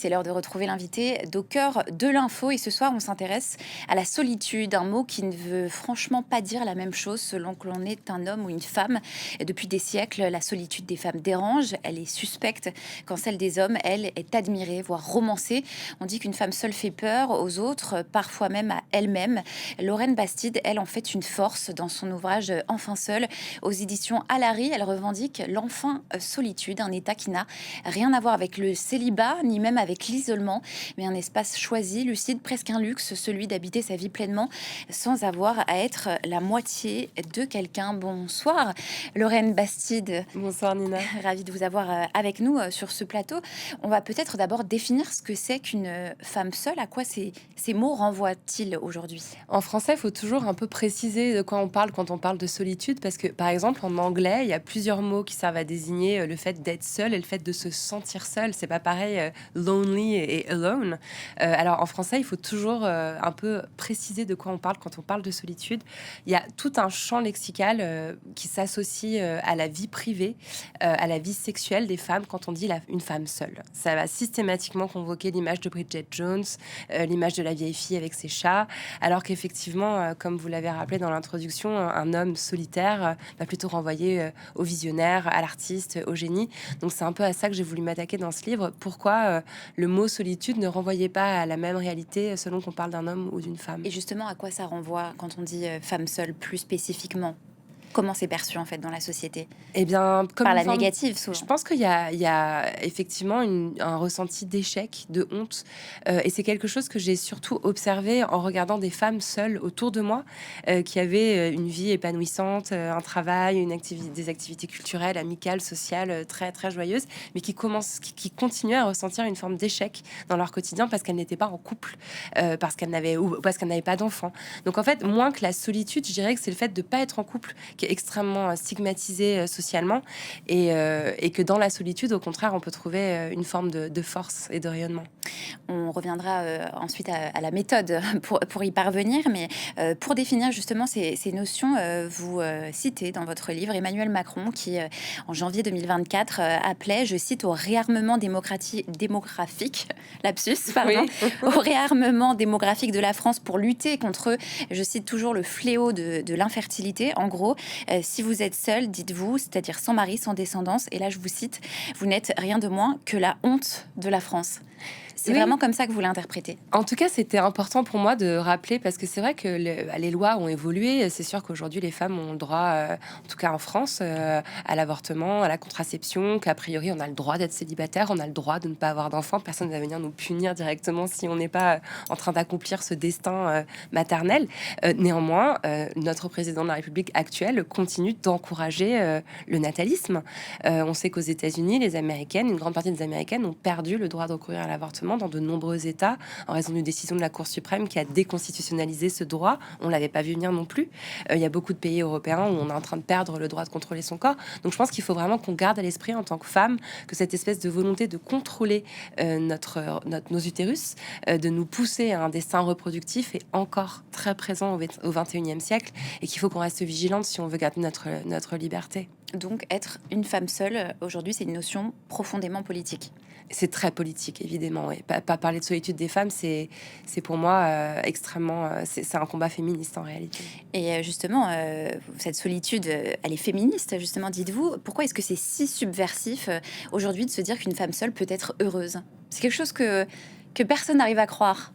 C'est l'heure de retrouver l'invité d'Au cœur de l'info et ce soir on s'intéresse à la solitude, un mot qui ne veut franchement pas dire la même chose selon que l'on est un homme ou une femme. Et depuis des siècles, la solitude des femmes dérange, elle est suspecte, quand celle des hommes, elle, est admirée, voire romancée. On dit qu'une femme seule fait peur aux autres, parfois même à elle-même. Lorraine Bastide, elle, en fait une force dans son ouvrage Enfin seule, aux éditions Alary. Elle revendique l'enfant solitude, un état qui n'a rien à voir avec le célibat, ni même avec l'isolement, mais un espace choisi, lucide, presque un luxe, celui d'habiter sa vie pleinement, sans avoir à être la moitié de quelqu'un. Bonsoir, Lorraine Bastide. Bonsoir Nina. Ravie de vous avoir avec nous sur ce plateau. On va peut-être d'abord définir ce que c'est qu'une femme seule. À quoi ces mots renvoient-ils aujourd'hui? En français, il faut toujours un peu préciser de quoi on parle quand on parle de solitude, parce que par exemple en anglais, il y a plusieurs mots qui servent à désigner le fait d'être seul et le fait de se sentir seul. C'est pas pareil, lonely et alone. Alors en français, il faut toujours un peu préciser de quoi on parle quand on parle de solitude. Il y a tout un champ lexical qui s'associe à la vie privée, à la vie sexuelle des femmes quand on dit une femme seule. Ça va systématiquement convoquer l'image de Bridget Jones, l'image de la vieille fille avec ses chats, alors qu'effectivement, comme vous l'avez rappelé dans l'introduction, un homme solitaire va plutôt renvoyer au visionnaire, à l'artiste, au génie. Donc c'est un peu à ça que j'ai voulu m'attaquer dans ce livre. Pourquoi le mot solitude ne renvoyait pas à la même réalité selon qu'on parle d'un homme ou d'une femme? Et justement, à quoi ça renvoie quand on dit femme seule plus spécifiquement? Comment c'est perçu en fait dans la société? Eh bien, comme Par une la forme. négative Je souvent. pense qu'il y a effectivement un ressenti d'échec, de honte. Et c'est quelque chose que j'ai surtout observé en regardant des femmes seules autour de moi, qui avaient une vie épanouissante, un travail, des activités culturelles, amicales, sociales, très, très joyeuses, mais qui continuaient à ressentir une forme d'échec dans leur quotidien parce qu'elles n'étaient pas en couple, parce qu'elles n'avaient pas d'enfants. Donc en fait, moins que la solitude, je dirais que c'est le fait de ne pas être en couple qui est extrêmement stigmatisé socialement, et que dans la solitude, au contraire, on peut trouver une forme de force et de rayonnement. On reviendra ensuite à la méthode pour y parvenir, mais pour définir justement ces notions, vous citez dans votre livre Emmanuel Macron qui, en janvier 2024, appelait, je cite, au réarmement démographique, lapsus, pardon, Oui. au réarmement démographique de la France pour lutter contre, je cite toujours, le fléau de l'infertilité. En gros, si vous êtes seul, dites-vous, c'est-à-dire sans mari, sans descendance, et là je vous cite, vous n'êtes rien de moins que la honte de la France. C'est Oui. vraiment comme ça que vous l'interprétez. En tout cas, c'était important pour moi de rappeler parce que c'est vrai que les lois ont évolué. C'est sûr qu'aujourd'hui, les femmes ont le droit, en tout cas en France, à l'avortement, à la contraception, qu'a priori, on a le droit d'être célibataire, on a le droit de ne pas avoir d'enfants. Personne ne va venir nous punir directement si on n'est pas en train d'accomplir ce destin maternel. Néanmoins, notre président de la République actuelle continue d'encourager le natalisme. On sait qu'aux États-Unis, une grande partie des Américaines ont perdu le droit de recourir à l'avortement dans de nombreux États en raison d'une décision de la Cour suprême qui a déconstitutionnalisé ce droit. On l'avait pas vu venir non plus. Il y a beaucoup de pays européens où on est en train de perdre le droit de contrôler son corps. Donc je pense qu'il faut vraiment qu'on garde à l'esprit en tant que femme que cette espèce de volonté de contrôler nos utérus, de nous pousser à un destin reproductif est encore très présent au 21e siècle et qu'il faut qu'on reste vigilante si on veut garder notre liberté. Donc, être une femme seule, aujourd'hui, c'est une notion profondément politique. C'est très politique, évidemment. Et pas parler de solitude des femmes, c'est pour moi extrêmement. C'est un combat féministe en réalité. Et justement, cette solitude, elle est féministe, justement, dites-vous. Pourquoi est-ce que c'est si subversif aujourd'hui de se dire qu'une femme seule peut être heureuse? C'est quelque chose que personne n'arrive à croire.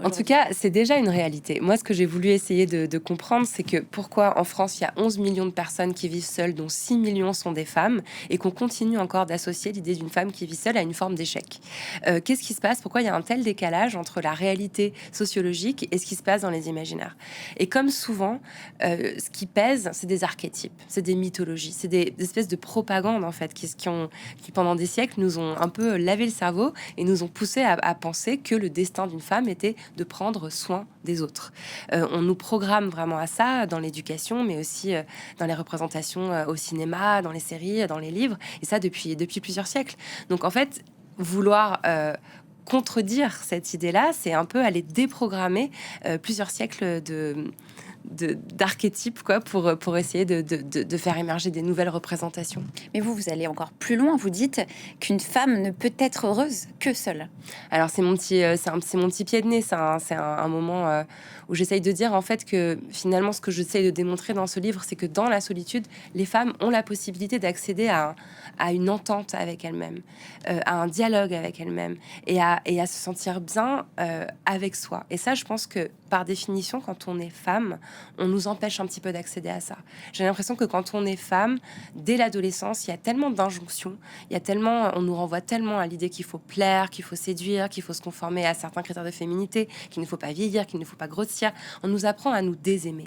En tout cas, c'est déjà une réalité. Moi, ce que j'ai voulu essayer de comprendre, c'est que pourquoi en France, il y a 11 millions de personnes qui vivent seules, dont 6 millions sont des femmes, et qu'on continue encore d'associer l'idée d'une femme qui vit seule à une forme d'échec. Qu'est-ce qui se passe? Pourquoi il y a un tel décalage entre la réalité sociologique et ce qui se passe dans les imaginaires? Et comme souvent, ce qui pèse, c'est des archétypes, c'est des mythologies, c'est des espèces de propagande, en fait, qui pendant des siècles, nous ont un peu lavé le cerveau et nous ont poussé à penser que le destin d'une femme était de prendre soin des autres. On nous programme vraiment à ça dans l'éducation, mais aussi dans les représentations au cinéma, dans les séries, dans les livres, et ça depuis plusieurs siècles. Donc en fait, vouloir contredire cette idée-là, c'est un peu aller déprogrammer plusieurs siècles d'archétypes, quoi, pour essayer de faire émerger des nouvelles représentations. Mais vous allez encore plus loin. Vous dites qu'une femme ne peut être heureuse que seule. Alors c'est mon petit, c'est mon petit pied de nez. C'est un moment où j'essaye de dire en fait que finalement ce que j'essaye de démontrer dans ce livre, c'est que dans la solitude, les femmes ont la possibilité d'accéder à une entente avec elles-mêmes, à un dialogue avec elles-mêmes et à se sentir bien avec soi. Et ça, je pense que par définition, quand on est femme, on nous empêche un petit peu d'accéder à ça. J'ai l'impression que quand on est femme, dès l'adolescence, il y a tellement d'injonctions, on nous renvoie tellement à l'idée qu'il faut plaire, qu'il faut séduire, qu'il faut se conformer à certains critères de féminité, qu'il ne faut pas vieillir, qu'il ne faut pas grossir. On nous apprend à nous désaimer.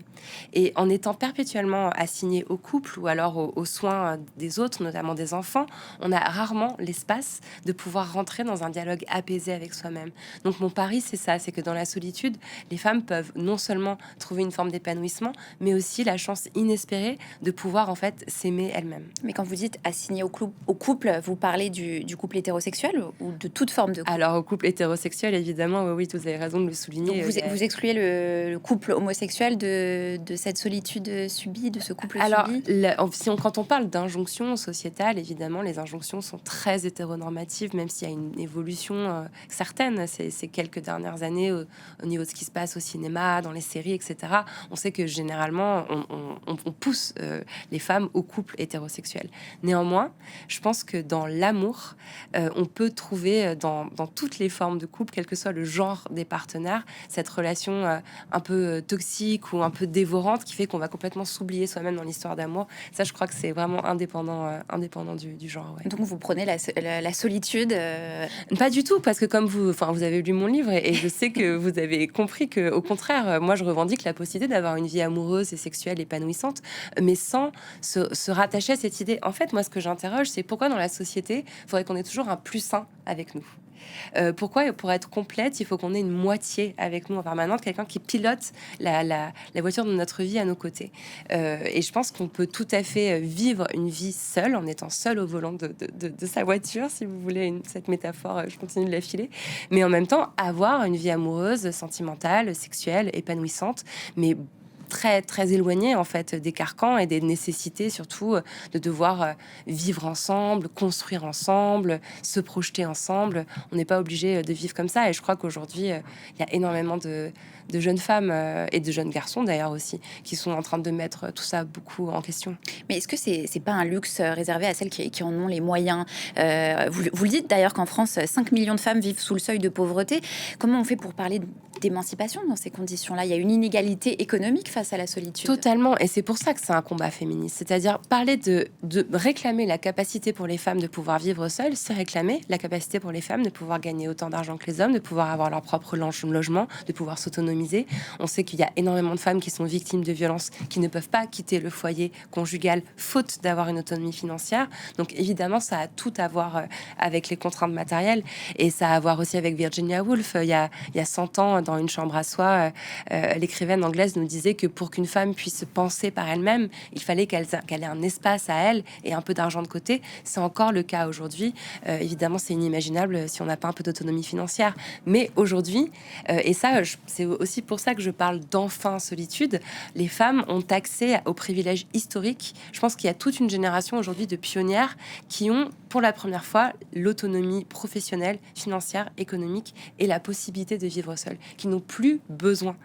Et en étant perpétuellement assigné au couple ou alors aux soins des autres, notamment des enfants, on a rarement l'espace de pouvoir rentrer dans un dialogue apaisé avec soi-même. Donc mon pari, c'est ça, c'est que dans la solitude, les femmes peuvent non seulement trouver une forme d'épanouissement, mais aussi la chance inespérée de pouvoir en fait s'aimer elles-mêmes. Mais quand vous dites assigné au couple, vous parlez du couple hétérosexuel ou de toute forme de couple? Alors au couple hétérosexuel, évidemment, oui, vous avez raison de le souligner. Donc vous excluez le couple homosexuel de cette solitude subie, de ce couple Alors, subi? quand on parle d'injonctions sociétales, évidemment, les injonctions sont très hétéronormatives, même s'il y a une évolution certaine ces quelques dernières années au niveau de ce qui se passe au cinéma, dans les séries, etc. On sait que généralement, on pousse les femmes au couple hétérosexuel. Néanmoins, je pense que dans l'amour, on peut trouver dans toutes les formes de couple, quel que soit le genre des partenaires, cette relation un peu toxique ou un peu dévorante qui fait qu'on va complètement s'oublier soi-même dans l'histoire d'amour. Ça, je crois que c'est vraiment indépendant du genre. Ouais. Donc vous prenez la solitude Pas du tout, parce que comme vous avez lu mon livre et je sais que vous avez compris que, au contraire, moi, je revendique la possibilité d'avoir une vie amoureuse et sexuelle épanouissante, mais sans se rattacher à cette idée. En fait, moi, ce que j'interroge, c'est pourquoi dans la société, il faudrait qu'on ait toujours un plus un avec nous. Pourquoi, pour être complète, il faut qu'on ait une moitié avec nous en permanence, quelqu'un qui pilote la voiture de notre vie à nos côtés. Et je pense qu'on peut tout à fait vivre une vie seule, en étant seul au volant de sa voiture, si vous voulez cette métaphore, je continue de l'affiler, mais en même temps avoir une vie amoureuse, sentimentale, sexuelle, épanouissante, mais très très éloigné en fait des carcans et des nécessités surtout de devoir vivre ensemble, construire ensemble, se projeter ensemble. On n'est pas obligé de vivre comme ça et je crois qu'aujourd'hui il y a énormément de jeunes femmes et de jeunes garçons d'ailleurs aussi qui sont en train de mettre tout ça beaucoup en question. Mais est-ce que c'est pas un luxe réservé à celles qui en ont les moyens? Vous le dites d'ailleurs qu'en France, 5 millions de femmes vivent sous le seuil de pauvreté. Comment on fait pour parler d'émancipation dans ces conditions-là? Il y a une inégalité économique face à la solitude. Totalement, et c'est pour ça que c'est un combat féministe. C'est-à-dire parler de réclamer la capacité pour les femmes de pouvoir vivre seules, c'est réclamer la capacité pour les femmes de pouvoir gagner autant d'argent que les hommes, de pouvoir avoir leur propre logement, de pouvoir s'autonomiser. On sait qu'il y a énormément de femmes qui sont victimes de violences, qui ne peuvent pas quitter le foyer conjugal faute d'avoir une autonomie financière. Donc évidemment, ça a tout à voir avec les contraintes matérielles et ça a à voir aussi avec Virginia Woolf. Il y a 100 ans, dans Une chambre à soi, l'écrivaine anglaise nous disait que pour qu'une femme puisse penser par elle-même, il fallait qu'elle ait un espace à elle et un peu d'argent de côté. C'est encore le cas aujourd'hui. Évidemment, c'est inimaginable si on n'a pas un peu d'autonomie financière. Mais aujourd'hui, et ça, c'est aussi pour ça que je parle d'enfin solitude, les femmes ont accès aux privilèges historiques. Je pense qu'il y a toute une génération aujourd'hui de pionnières qui ont, pour la première fois, l'autonomie professionnelle, financière, économique et la possibilité de vivre seule, qui n'ont plus besoin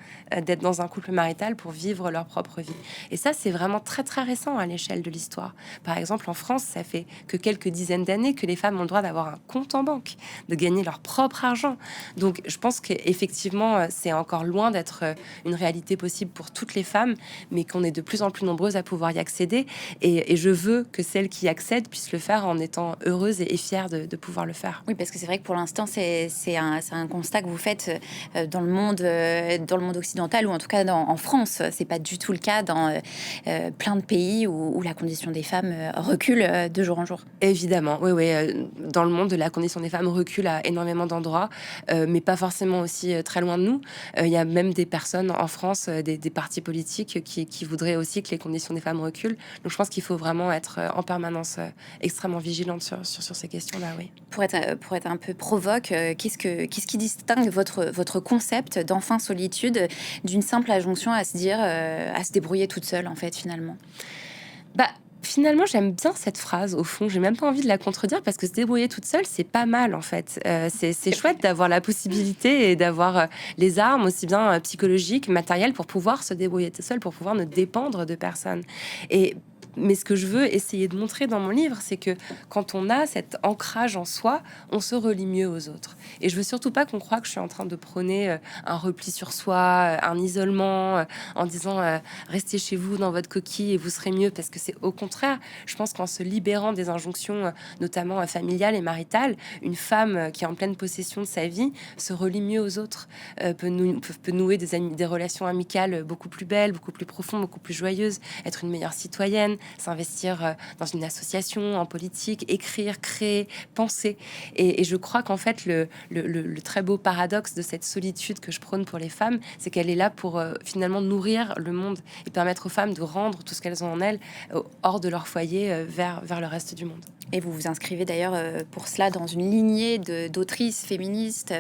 d'être dans un couple marital pour vivre leur propre vie. Et ça, c'est vraiment très très récent à l'échelle de l'histoire. Par exemple, en France, ça fait que quelques dizaines d'années que les femmes ont le droit d'avoir un compte en banque, de gagner leur propre argent. Donc, je pense qu'effectivement, c'est encore loin d'être une réalité possible pour toutes les femmes, mais qu'on est de plus en plus nombreuses à pouvoir y accéder. Et je veux que celles qui y accèdent puissent le faire en étant heureuses et fières de pouvoir le faire. Oui, parce que c'est vrai que pour l'instant, c'est un constat que vous faites dans le monde occidental, ou en tout cas en France. C'est pas du tout le cas dans plein de pays où la condition des femmes recule de jour en jour. Évidemment, oui. Dans le monde, la condition des femmes recule à énormément d'endroits, mais pas forcément aussi très loin de nous. Il y a même des personnes en France, des partis politiques qui voudraient aussi que les conditions des femmes reculent. Donc je pense qu'il faut vraiment être en permanence extrêmement vigilante sur ces questions-là, oui. Pour être un peu provoque, qu'est-ce qui distingue votre concept concept d'enfin solitude, d'une simple injonction à se dire, à se débrouiller toute seule, en fait, finalement. Bah, finalement, j'aime bien cette phrase, au fond. J'ai même pas envie de la contredire parce que se débrouiller toute seule, c'est pas mal, en fait. C'est chouette d'avoir la possibilité et d'avoir les armes, aussi bien psychologiques, matérielles, pour pouvoir se débrouiller toute seule, pour pouvoir ne dépendre de personne. Et mais ce que je veux essayer de montrer dans mon livre, c'est que quand on a cet ancrage en soi, on se relie mieux aux autres. Et je veux surtout pas qu'on croie que je suis en train de prôner un repli sur soi, un isolement, en disant restez chez vous dans votre coquille et vous serez mieux, parce que c'est au contraire. Je pense qu'en se libérant des injonctions, notamment familiales et maritales, une femme qui est en pleine possession de sa vie se relie mieux aux autres, peut nouer des relations amicales beaucoup plus belles, beaucoup plus profondes, beaucoup plus joyeuses, être une meilleure citoyenne, s'investir dans une association, en politique, écrire, créer, penser. Et je crois qu'en fait, le très beau paradoxe de cette solitude que je prône pour les femmes, c'est qu'elle est là pour finalement nourrir le monde et permettre aux femmes de rendre tout ce qu'elles ont en elles hors de leur foyer vers le reste du monde. Et vous vous inscrivez d'ailleurs pour cela dans une lignée d'autrices féministes,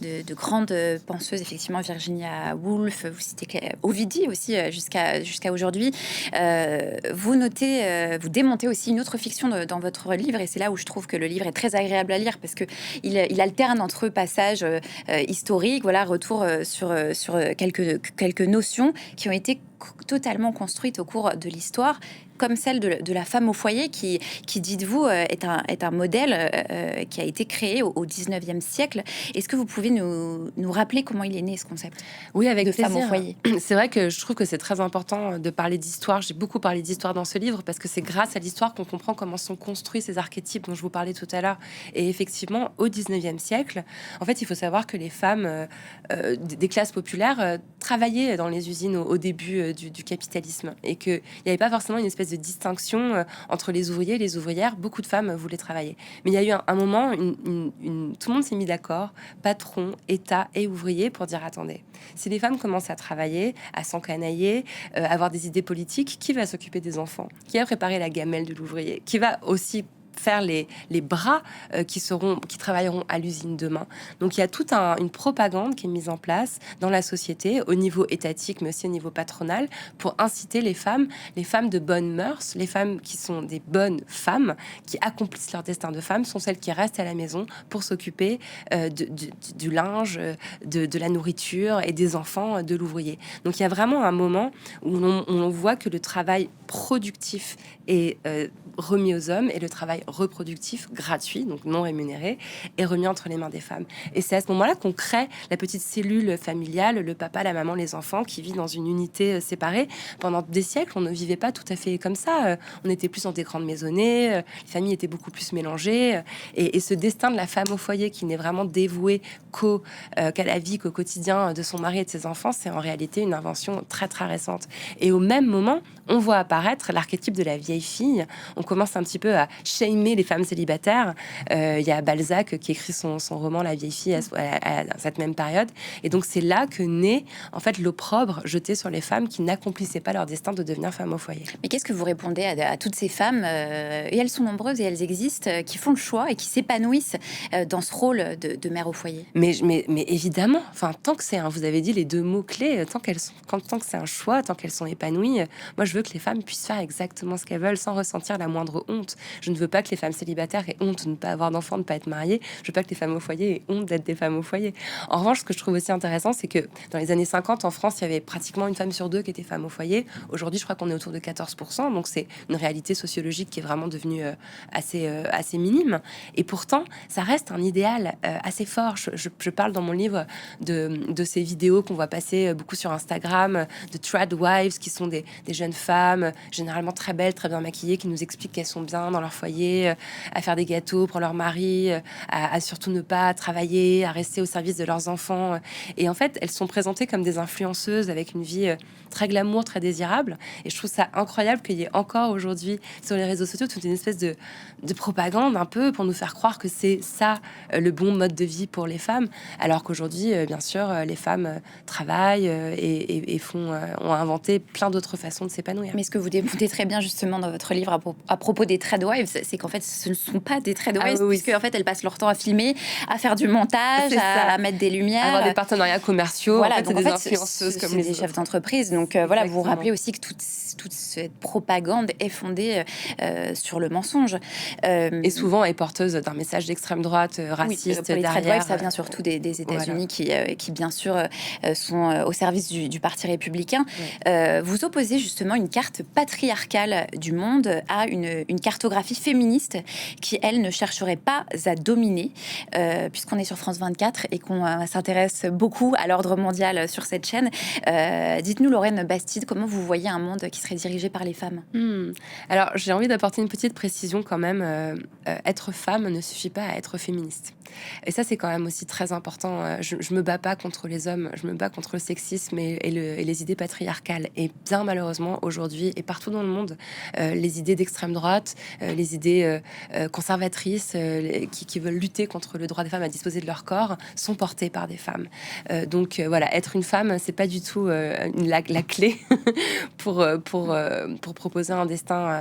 de grandes penseuses, effectivement Virginia Woolf, vous citez Ovidie aussi jusqu'à aujourd'hui. Vous démontez aussi une autre fiction dans votre livre, et c'est là où je trouve que le livre est très agréable à lire parce que il alterne entre passages historiques, voilà, retour sur quelques notions qui ont été totalement construites au cours de l'histoire, comme celle de la femme au foyer qui dites-vous, est un modèle qui a été créé au 19e siècle. Est-ce que vous pouvez nous rappeler comment il est né, ce concept? Oui, avec de plaisir. Femme au foyer. C'est vrai que je trouve que c'est très important de parler d'histoire. J'ai beaucoup parlé d'histoire dans ce livre parce que c'est grâce à l'histoire qu'on comprend comment sont construits ces archétypes dont je vous parlais tout à l'heure. Et effectivement, au 19e siècle, en fait, il faut savoir que les femmes des classes populaires travaillaient dans les usines au début du capitalisme, et qu'il n'y avait pas forcément une espèce de distinction entre les ouvriers et les ouvrières. Beaucoup de femmes voulaient travailler. Mais il y a eu un moment, tout le monde s'est mis d'accord, patron, État et ouvriers, pour dire attendez, si les femmes commencent à travailler, à s'encanailler, avoir des idées politiques, qui va s'occuper des enfants? Qui va préparer la gamelle de l'ouvrier? Qui va aussi faire les bras qui travailleront à l'usine demain? Donc il y a toute une propagande qui est mise en place dans la société au niveau étatique mais aussi au niveau patronal pour inciter les femmes de bonnes mœurs, les femmes qui sont des bonnes femmes qui accomplissent leur destin de femme, sont celles qui restent à la maison pour s'occuper du linge, de la nourriture et des enfants de l'ouvrier. Donc il y a vraiment un moment où on voit que le travail productif est remis aux hommes et le travail reproductif gratuit, donc non rémunéré, est remis entre les mains des femmes. Et c'est à ce moment-là qu'on crée la petite cellule familiale, le papa, la maman, les enfants, qui vit dans une unité séparée. Pendant des siècles, on ne vivait pas tout à fait comme ça. On était plus dans des grandes maisonnées, les familles étaient beaucoup plus mélangées. Et ce destin de la femme au foyer qui n'est vraiment dévoué qu'à la vie, qu'au quotidien de son mari et de ses enfants, c'est en réalité une invention très très récente. Et au même moment, on voit apparaître l'archétype de la vieille fille. On commence un petit peu à shamer les femmes célibataires. Il y a Balzac qui écrit son roman La vieille fille à cette même période. Et donc c'est là que naît en fait l'opprobre jeté sur les femmes qui n'accomplissaient pas leur destin de devenir femme au foyer. Mais qu'est-ce que vous répondez à toutes ces femmes, et elles sont nombreuses et elles existent, qui font le choix et qui s'épanouissent dans ce rôle de mère au foyer? Mais évidemment, enfin, tant que vous avez dit les deux mots clés, tant que c'est un choix, tant qu'elles sont épanouies, moi je veux que les femmes puissent faire exactement ce qu'elles veulent sans ressentir la moindre honte. Je ne veux pas que les femmes célibataires aient honte de ne pas avoir d'enfants, de ne pas être mariées. Je veux pas que les femmes au foyer aient honte d'être des femmes au foyer. En revanche, ce que je trouve aussi intéressant, c'est que dans les années 50, en France, il y avait pratiquement une femme sur deux qui était femme au foyer. Aujourd'hui, je crois qu'on est autour de 14%. Donc c'est une réalité sociologique qui est vraiment devenue assez minime. Et pourtant, ça reste un idéal assez fort. Je parle dans mon livre de ces vidéos qu'on voit passer beaucoup sur Instagram, de trad wives, qui sont des jeunes femmes, généralement très belles, très bien maquillées, qui nous expliquent qu'elles sont bien dans leur foyer, à faire des gâteaux pour leur mari, à surtout ne pas travailler, à rester au service de leurs enfants. Et en fait, elles sont présentées comme des influenceuses avec une vie très glamour, très désirable. Et je trouve ça incroyable qu'il y ait encore aujourd'hui sur les réseaux sociaux toute une espèce de propagande un peu pour nous faire croire que c'est ça le bon mode de vie pour les femmes, alors qu'aujourd'hui, bien sûr, les femmes travaillent et ont inventé plein d'autres façons de s'épanouir. Mais ce que vous démontez très bien justement dans votre livre à propos des trad wives, c'est qu'en fait, ce ne sont pas des trade Ah waste, oui, puisque en fait, elles passent leur temps à filmer, à faire du montage, à mettre des lumières. Avoir des partenariats commerciaux. Voilà, En fait, donc c'est des en fait, influenceuses comme c'est les des autres. chefs d'entreprise. Donc voilà, vous vous Exactement. rappelez aussi que toute cette propagande est fondée sur le mensonge. Et souvent est porteuse d'un message d'extrême droite, raciste, pour les trade derrière. wives, ça vient surtout des États-Unis qui, bien sûr, sont au service du Parti républicain. Ouais. Vous opposez justement une carte patriarcale du monde à une cartographie féministe qui, elle, ne chercherait pas à dominer, puisqu'on est sur France 24 et qu'on s'intéresse beaucoup à l'ordre mondial sur cette chaîne. Dites-nous, Lorraine Bastide, comment vous voyez un monde qui serait dirigé par les femmes? Alors, j'ai envie d'apporter une petite précision quand même. Être femme ne suffit pas à être féministe. Et ça, c'est quand même aussi très important. Je me bats pas contre les hommes, je me bats contre le sexisme et les idées patriarcales. Et bien malheureusement, aujourd'hui, et partout dans le monde, les idées d'extrême droite, les idées conservatrices qui veulent lutter contre le droit des femmes à disposer de leur corps sont portées par des femmes. Donc voilà, être une femme, c'est pas du tout la clé pour proposer un destin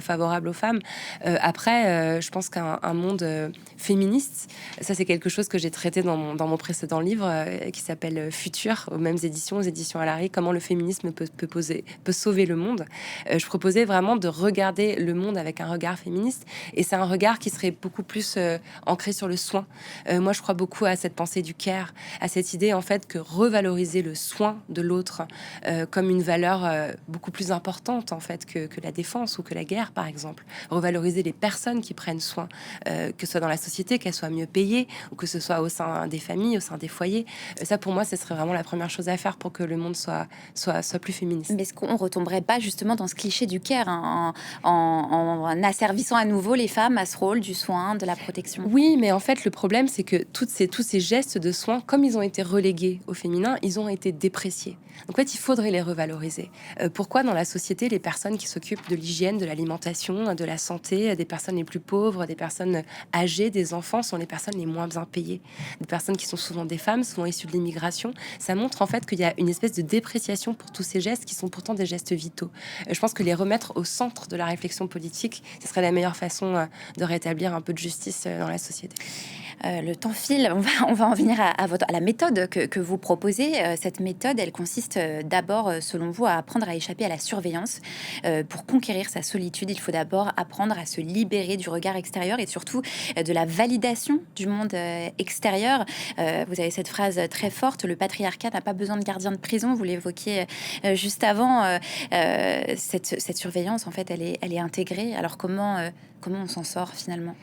favorable aux femmes. Après, je pense qu'un monde féministe, ça c'est quelque chose que j'ai traité dans mon précédent livre qui s'appelle Futur, aux mêmes éditions, aux éditions Alary, comment le féminisme peut sauver le monde. Je proposais vraiment de regarder le monde avec un regard féministe, et c'est un regard qui serait beaucoup plus ancré sur le soin. Moi, je crois beaucoup à cette pensée du care, à cette idée en fait que revaloriser le soin de l'autre comme une valeur beaucoup plus importante en fait que la défense ou que la guerre, par exemple. Revaloriser les personnes qui prennent soin, que ce soit dans la société, qu'elles soient mieux payées, ou que ce soit au sein des familles, au sein des foyers. Ça, pour moi, ce serait vraiment la première chose à faire pour que le monde soit plus féministe. Mais est-ce qu'on retomberait pas justement dans ce cliché du care, hein, en asservissant à nouveau les femmes à ce rôle du soin, de la protection? Oui, mais en fait, le problème, c'est que tous ces gestes de soins, comme ils ont été relégués au féminin, ils ont été dépréciés. Donc, en fait, il faudrait les revaloriser. Pourquoi dans la société, les personnes qui s'occupent de l'hygiène, de l'alimentation, de la santé, des personnes les plus pauvres, des personnes âgées, des enfants, sont les personnes les moins bien payées? Des personnes qui sont souvent des femmes, souvent issues de l'immigration. Ça montre en fait qu'il y a une espèce de dépréciation pour tous ces gestes qui sont pourtant des gestes vitaux. Je pense que les remettre au centre de la réflexion politique, ce serait la meilleure façon de rétablir un peu de justice dans la société. Le temps file, on va en venir à la méthode que vous proposez. Cette méthode, elle consiste d'abord, selon vous, à apprendre à échapper à la surveillance. Pour conquérir sa solitude, il faut d'abord apprendre à se libérer du regard extérieur et surtout de la validation du monde extérieur. Vous avez cette phrase très forte, le patriarcat n'a pas besoin de gardien de prison, vous l'évoquiez juste avant. Cette surveillance, en fait, elle est intégrée. Alors comment on s'en sort finalement?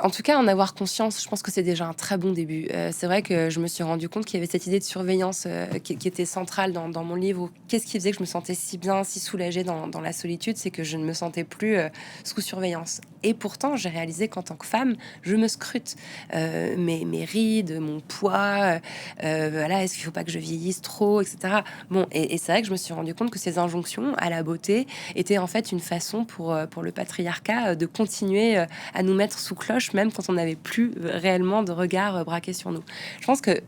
En tout cas, en avoir conscience, je pense que c'est déjà un très bon début. C'est vrai que je me suis rendu compte qu'il y avait cette idée de surveillance qui était centrale dans mon livre. Qu'est-ce qui faisait que je me sentais si bien, si soulagée dans la solitude? C'est que je ne me sentais plus sous surveillance. Et pourtant, j'ai réalisé qu'en tant que femme, je me scrute. Mes rides, mon poids, voilà, est-ce qu'il ne faut pas que je vieillisse trop, etc. Bon, et c'est vrai que je me suis rendu compte que ces injonctions à la beauté étaient en fait une façon pour le patriarcat de continuer à nous mettre sous cloche, même quand on n'avait plus réellement de regard braqué sur nous. Je pense que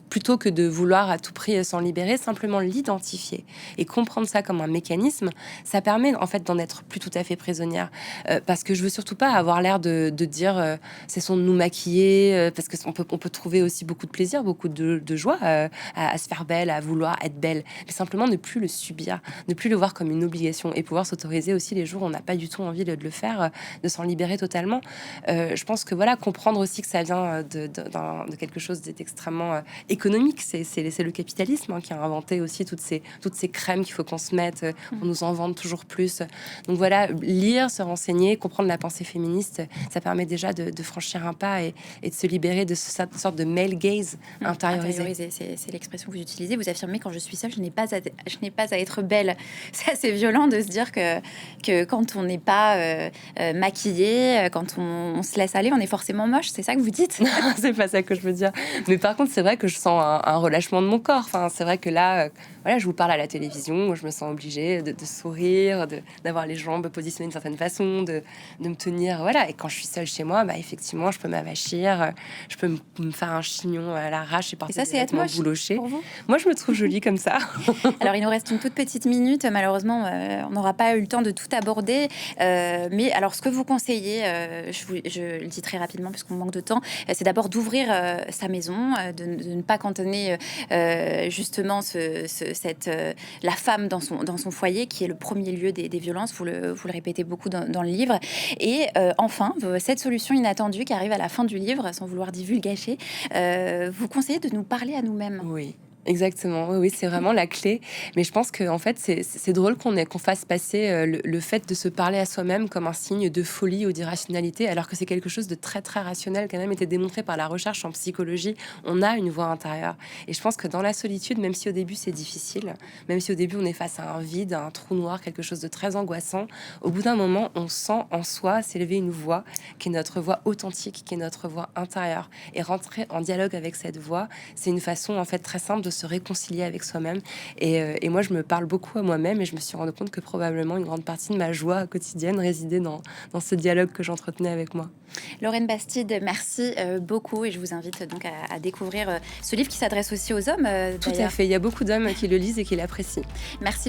plutôt que de vouloir à tout prix s'en libérer, simplement l'identifier et comprendre ça comme un mécanisme, ça permet en fait d'en être plus tout à fait prisonnière. Parce que je veux surtout pas avoir l'air de dire cessons de nous maquiller, parce qu'on peut trouver aussi beaucoup de plaisir, beaucoup de joie à se faire belle, à vouloir être belle, mais simplement ne plus le subir, ne plus le voir comme une obligation et pouvoir s'autoriser aussi les jours où on n'a pas du tout envie de le faire, de s'en libérer totalement. Je pense que voilà, comprendre aussi que ça vient de quelque chose d'extrêmement économique, c'est le capitalisme qui a inventé aussi toutes ces crèmes qu'il faut qu'on se mette, on nous en vende toujours plus. Donc voilà, lire, se renseigner, comprendre la pensée féministe, ça permet déjà de franchir un pas et de se libérer de cette sorte de male gaze intériorisé. C'est l'expression que vous utilisez. Vous affirmez: quand je suis seule, je n'ai pas à être belle. C'est assez violent de se dire que quand on n'est pas maquillé, quand on se laisse aller, on est forcément moche. C'est ça que vous dites? Non, c'est pas ça que je veux dire. Mais par contre, c'est vrai que je sens sens un relâchement de mon corps. Enfin, c'est vrai que là, voilà, je vous parle à la télévision, je me sens obligée de sourire, d'avoir les jambes positionnées d'une certaine façon, de me tenir, voilà. Et quand je suis seule chez moi, bah, effectivement, je peux m'avachir, je peux me faire un chignon à l'arrache et Et porter ça, des c'est être vêtements moche boulochés. pour vous? Moi, je me trouve jolie comme ça. Alors, il nous reste une toute petite minute. Malheureusement, on n'aura pas eu le temps de tout aborder. Mais alors, ce que vous conseillez, je le dis très rapidement puisqu'on manque de temps, c'est d'abord d'ouvrir sa maison, de ne pas cantonner justement la femme dans son foyer, qui est le premier lieu des violences. Vous le répétez beaucoup dans le livre. Et enfin, cette solution inattendue qui arrive à la fin du livre, sans vouloir divulgacher, vous conseillez de nous parler à nous-mêmes. Oui. Exactement, oui, c'est vraiment la clé. Mais je pense que en fait, c'est drôle qu'on fasse passer le fait de se parler à soi-même comme un signe de folie ou d'irrationalité, alors que c'est quelque chose de très très rationnel, qui a même été démontré par la recherche en psychologie. On a une voix intérieure. Et je pense que dans la solitude, même si au début c'est difficile, même si au début on est face à un vide, à un trou noir, quelque chose de très angoissant, au bout d'un moment, on sent en soi s'élever une voix qui est notre voix authentique, qui est notre voix intérieure. Et rentrer en dialogue avec cette voix, c'est une façon en fait très simple de se réconcilier avec soi-même. Et moi, je me parle beaucoup à moi-même et je me suis rendu compte que probablement une grande partie de ma joie quotidienne résidait dans ce dialogue que j'entretenais avec moi. Lorraine Bastide, merci beaucoup et je vous invite donc à découvrir ce livre qui s'adresse aussi aux hommes. Tout à D'ailleurs. fait. Il y a beaucoup d'hommes qui le lisent et qui l'apprécient. Merci.